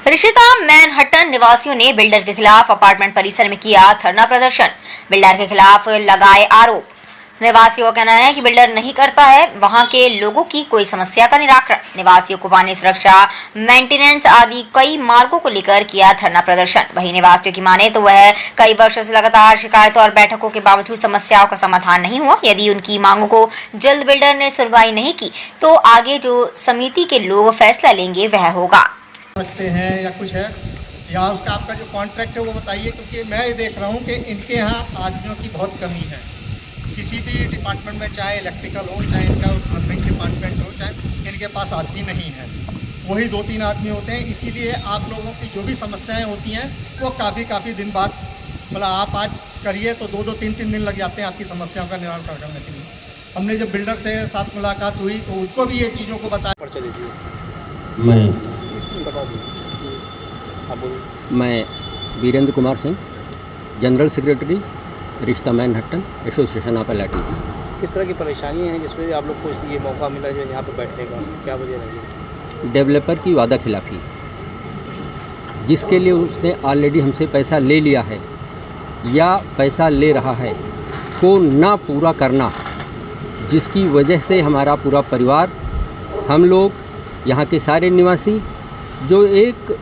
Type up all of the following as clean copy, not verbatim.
Rishita Manhattan निवासियों ने builder के खिलाफ अपार्टमेंट परिसर में किया धरना प्रदर्शन। बिल्डर के खिलाफ लगाए आरोप। निवासियों का कहना है कि बिल्डर नहीं करता है वहां के लोगों की कोई समस्या का निराकरण। निवासियों को पानी सुरक्षा, मेंटेनेंस आदि कई मार्गों को लेकर किया धरना प्रदर्शन। वहीं निवासियों की माने तो वह कई वर्षों से लगातार शिकायतों और बैठकों के बावजूद समस्याओं का समाधान नहीं हुआ। यदि उनकी मांगों को जल्द बिल्डर ने सुनवाई नहीं की तो आगे जो समिति के लोग फैसला लेंगे वह होगा। रखते हैं या कुछ है या उसका आपका जो कॉन्ट्रैक्ट है वो बताइए, क्योंकि मैं ये देख रहा हूँ कि इनके यहाँ आदमियों की बहुत कमी है। किसी भी डिपार्टमेंट में, चाहे इलेक्ट्रिकल हो, चाहे इनका प्लम्बिंग डिपार्टमेंट हो, चाहे इनके पास आदमी नहीं है, वही 2-3 आदमी होते हैं। इसीलिए आप लोगों की जो भी समस्याएं होती हैं वो काफ़ी दिन बाद, मतलब आप आज करिए तो 2-2, 3-3 दिन लग जाते हैं आपकी समस्याओं का निराकरण करने के लिए। हमने जब बिल्डर से साथ मुलाकात हुई तो उनको भी ये चीज़ों को बताया। मैं वीरेंद्र कुमार सिंह, जनरल सेक्रेटरी रिश्ता मैनहट्टन एसोसिएशन ऑफ एलाइटीज। किस तरह की परेशानी है जिसमें आप लोग को ये मौका मिला जो यहाँ पर बैठने का, क्या वजह रही? डेवलपर की वादा खिलाफी, जिसके लिए उसने ऑलरेडी हमसे पैसा ले लिया है या पैसा ले रहा है, को ना पूरा करना, जिसकी वजह से हमारा पूरा परिवार, हम लोग यहाँ के सारे निवासी जो एक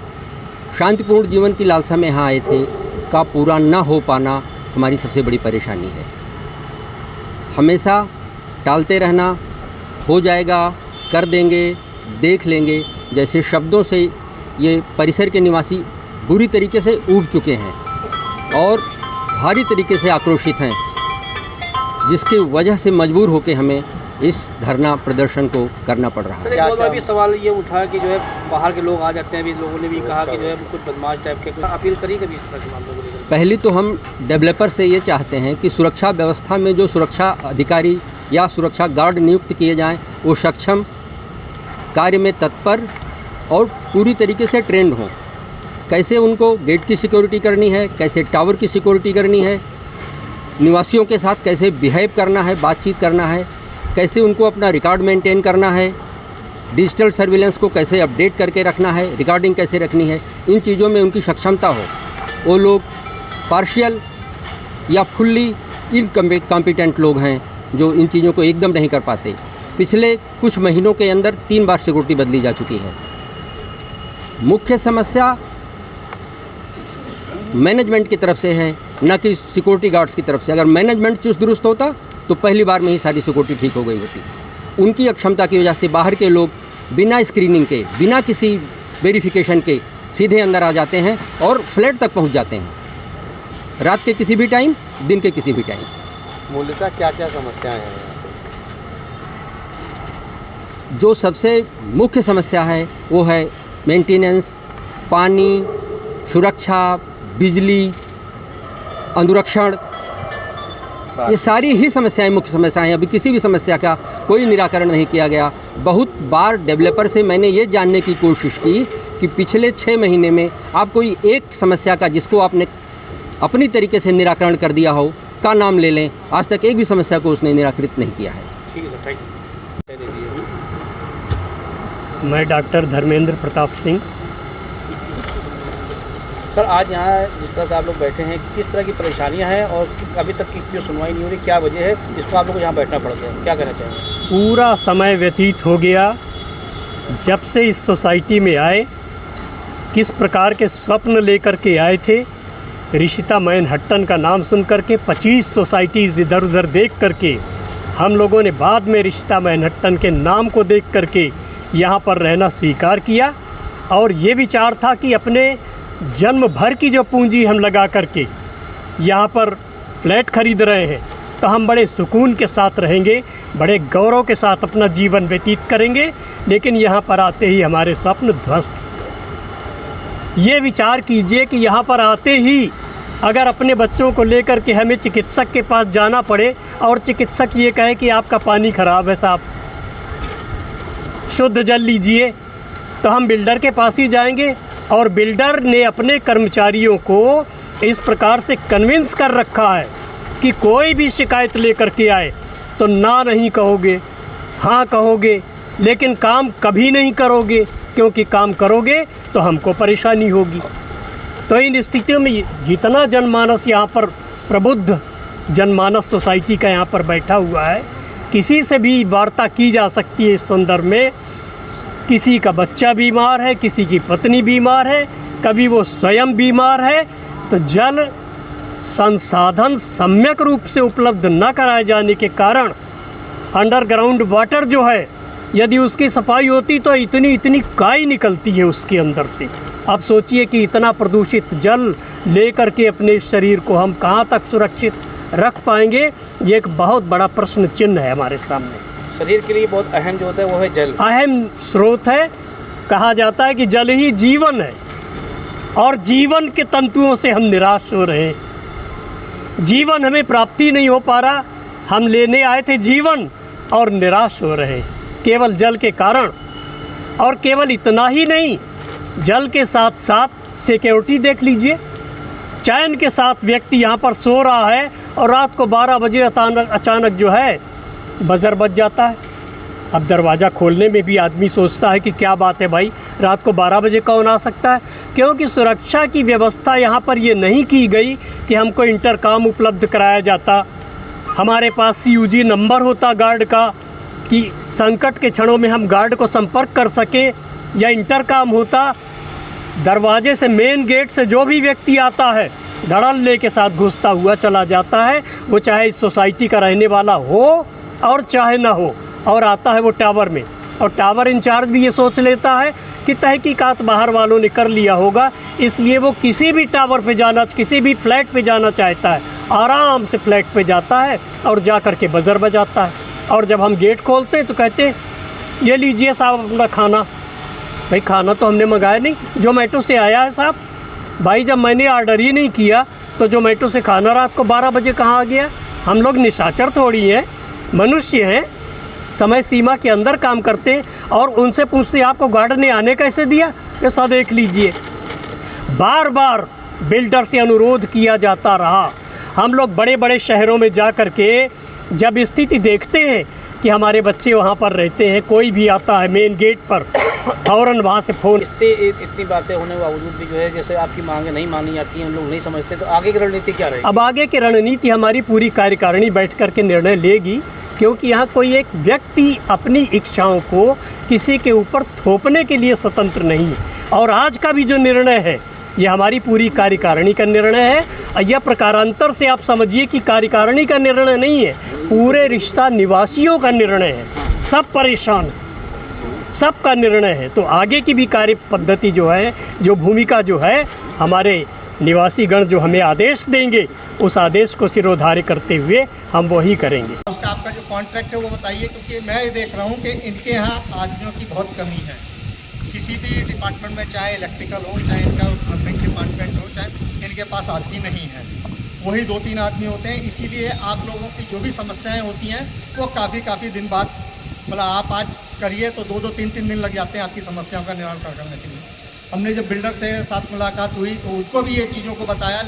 शांतिपूर्ण जीवन की लालसा में यहाँ आए थे, का पूरा ना हो पाना हमारी सबसे बड़ी परेशानी है। हमेशा टालते रहना, हो जाएगा, कर देंगे, देख लेंगे जैसे शब्दों से ये परिसर के निवासी बुरी तरीके से ऊब चुके हैं और भारी तरीके से आक्रोशित हैं, जिसकी वजह से मजबूर होकर हमें इस धरना प्रदर्शन को करना पड़ रहा है। सर, एक बहुत सवाल ये उठा कि जो है बाहर के लोग आ जाते हैं। अभी लोगों ने भी कहा कि जो है कुछ बदमाश टाइप के, कुछ अपील करी कभी इस तरह के मामलों को लेकर? पहले तो हम डेवलपर से ये चाहते हैं कि सुरक्षा व्यवस्था में जो सुरक्षा अधिकारी या सुरक्षा गार्ड नियुक्त किए जाएं, वो सक्षम, कार्य में तत्पर और पूरी तरीके से ट्रेंड हों। कैसे उनको गेट की सिक्योरिटी करनी है, कैसे टावर की सिक्योरिटी करनी है, निवासियों के साथ कैसे बिहेव करना है, बातचीत करना है, कैसे उनको अपना रिकॉर्ड मेंटेन करना है, डिजिटल सर्विलेंस को कैसे अपडेट करके रखना है, रिकॉर्डिंग कैसे रखनी है, इन चीज़ों में उनकी सक्षमता हो। वो लोग पार्शियल या फुल्ली इनकॉम्पिटेंट लोग हैं जो इन चीज़ों को एकदम नहीं कर पाते। पिछले कुछ महीनों के अंदर 3 बार सिक्योरिटी बदली जा चुकी है। मुख्य समस्या मैनेजमेंट की तरफ से है, न कि सिक्योरिटी गार्ड्स की तरफ से। अगर मैनेजमेंट चुस्त दुरुस्त होता तो पहली बार में ही सारी सिक्योरिटी ठीक हो गई होती। उनकी अक्षमता की वजह से बाहर के लोग बिना स्क्रीनिंग के, बिना किसी वेरिफिकेशन के सीधे अंदर आ जाते हैं और फ्लैट तक पहुंच जाते हैं, रात के किसी भी टाइम, दिन के किसी भी टाइम। मूलतः क्या क्या समस्याएं हैं? जो सबसे मुख्य समस्या है वो है मेंटेनेंस, पानी, सुरक्षा, बिजली, अनुरक्षण, ये सारी ही समस्याएं मुख्य समस्याएं हैं। अभी किसी भी समस्या का कोई निराकरण नहीं किया गया। बहुत बार डेवलपर से मैंने ये जानने की कोशिश की कि पिछले 6 महीने में आप कोई एक समस्या का, जिसको आपने अपनी तरीके से निराकरण कर दिया हो, का नाम ले लें। आज तक एक भी समस्या को उसने निराकृत नहीं किया है। ठीक है सर, थैंक यू। मैं डॉक्टर धर्मेंद्र प्रताप सिंह। सर, आज यहाँ जिस तरह से आप लोग बैठे हैं, किस तरह की परेशानियाँ हैं और अभी तक की क्यों सुनवाई नहीं हो रही, क्या वजह है जिसको आप लोग को यहाँ बैठना पड़ गया, क्या कहना चाहेंगे? पूरा समय व्यतीत हो गया जब से इस सोसाइटी में आए, किस प्रकार के स्वप्न लेकर के आए थे। ऋषिता मैनहट्टन का नाम सुन करके 25 सोसाइटीज़ इधर उधर देख करके हम लोगों ने बाद में ऋषिता मैनहट्टन के नाम को देख करके यहाँ पर रहना स्वीकार किया। और ये विचार था कि अपने जन्म भर की जो पूंजी हम लगा करके यहाँ पर फ्लैट खरीद रहे हैं, तो हम बड़े सुकून के साथ रहेंगे, बड़े गौरव के साथ अपना जीवन व्यतीत करेंगे। लेकिन यहाँ पर आते ही हमारे स्वप्न ध्वस्त। ये विचार कीजिए कि यहाँ पर आते ही अगर अपने बच्चों को लेकर के हमें चिकित्सक के पास जाना पड़े और चिकित्सक ये कहे कि आपका पानी ख़राब है साहब, शुद्ध जल लीजिए, तो हम बिल्डर के पास ही जाएंगे। और बिल्डर ने अपने कर्मचारियों को इस प्रकार से कन्विंस कर रखा है कि कोई भी शिकायत लेकर के आए तो ना नहीं कहोगे, हाँ कहोगे, लेकिन काम कभी नहीं करोगे। क्योंकि काम करोगे तो हमको परेशानी होगी। तो इन स्थितियों में जितना जनमानस यहाँ पर प्रबुद्ध जनमानस सोसाइटी का यहाँ पर बैठा हुआ है, किसी से भी वार्ता की जा सकती है इस संदर्भ में। किसी का बच्चा बीमार है, किसी की पत्नी बीमार है, कभी वो स्वयं बीमार है, तो जल संसाधन सम्यक रूप से उपलब्ध न कराए जाने के कारण अंडरग्राउंड वाटर जो है, यदि उसकी सफाई होती तो इतनी काई निकलती है उसके अंदर से। अब सोचिए कि इतना प्रदूषित जल लेकर के अपने शरीर को हम कहाँ तक सुरक्षित रख पाएंगे, ये एक बहुत बड़ा प्रश्न चिन्ह है हमारे सामने। शरीर के लिए बहुत अहम जो होता है वो है जल। अहम स्रोत है। कहा जाता है कि जल ही जीवन है और जीवन के तंतुओं से हम निराश हो रहे हैं। जीवन हमें प्राप्ति नहीं हो पा रहा, हम लेने आए थे जीवन और निराश हो रहे हैं केवल जल के कारण। और केवल इतना ही नहीं, जल के साथ साथ सिक्योरिटी देख लीजिए। चैन के साथ व्यक्ति यहाँ पर सो रहा है और रात को 12 बजे अचानक जो है बजर बज जाता है। अब दरवाज़ा खोलने में भी आदमी सोचता है कि क्या बात है भाई, रात को 12 बजे कौन आ सकता है, क्योंकि सुरक्षा की व्यवस्था यहाँ पर ये नहीं की गई कि हमको इंटरकॉम उपलब्ध कराया जाता, हमारे पास CUG नंबर होता गार्ड का कि संकट के क्षणों में हम गार्ड को संपर्क कर सके, या इंटरकॉम होता। दरवाजे से मेन गेट से जो भी व्यक्ति आता है धड़ल्ले के साथ घुसता हुआ चला जाता है, वो चाहे इस सोसाइटी का रहने वाला हो और चाहे ना हो, और आता है वो टावर में। और टावर इंचार्ज भी ये सोच लेता है कि तहकीकात बाहर वालों ने कर लिया होगा, इसलिए वो किसी भी टावर पे जाना, किसी भी फ्लैट पे जाना चाहता है, आराम से फ्लैट पे जाता है और जा कर के बजर बजाता है। और जब हम गेट खोलते हैं तो कहते हैं ये लीजिए साहब अपना खाना। भाई खाना तो हमने मंगाया नहीं, जोमेटो से आया है साहब। भाई जब मैंने ऑर्डर ही नहीं किया तो जोमेटो से खाना रात को 12 बजे कहाँ आ गया। हम लोग निशाचर थोड़ी हैं, मनुष्य हैं, समय सीमा के अंदर काम करते हैं। और उनसे पूछते आपको गार्ड ने आने कैसे दिया, ऐसा देख लीजिए। बार बार बिल्डर से अनुरोध किया जाता रहा। हम लोग बड़े बड़े शहरों में जा कर के जब स्थिति देखते हैं कि हमारे बच्चे वहाँ पर रहते हैं, कोई भी आता है मेन गेट पर फ़ौरन वहाँ से फ़ोन। इतनी बातें होने के बावजूद भी जो है, जैसे आपकी मांगें नहीं मानी जाती हैं, हम लोग नहीं समझते, तो आगे की रणनीति क्या रहेगी? अब आगे की रणनीति हमारी पूरी कार्यकारिणी बैठ कर के निर्णय लेगी, क्योंकि यहाँ कोई एक व्यक्ति अपनी इच्छाओं को किसी के ऊपर थोपने के लिए स्वतंत्र नहीं है। और आज का भी जो निर्णय है ये हमारी पूरी कार्यकारिणी का निर्णय है। यह प्रकारांतर से आप समझिए कि कार्यकारिणी का निर्णय नहीं है, पूरे रिश्ता निवासियों का निर्णय है। सब परेशान हैं, सबका निर्णय है। तो आगे की भी कार्य पद्धति जो है, जो भूमिका जो है, हमारे निवासी गण जो हमें आदेश देंगे उस आदेश को सिरोधार्य करते हुए हम वही करेंगे। उसका आपका जो कॉन्ट्रैक्ट है वो बताइए, क्योंकि मैं ये देख रहा हूँ कि इनके यहाँ आदमियों की बहुत कमी है। किसी भी डिपार्टमेंट में, चाहे इलेक्ट्रिकल हो, चाहे इनका प्लम्बिंग डिपार्टमेंट हो, चाहे इनके पास आदमी नहीं है, वही 2-3 आदमी होते हैं। इसीलिए आप लोगों की जो भी समस्याएं होती हैं वो काफ़ी दिन बाद, मतलब आप आज करिए तो 2-2, 3-3 दिन लग जाते हैं आपकी समस्याओं का निराकरण करने के लिए। हमने जब बिल्डर से साथ मुलाकात हुई तो उसको भी ये चीज़ों को बताया।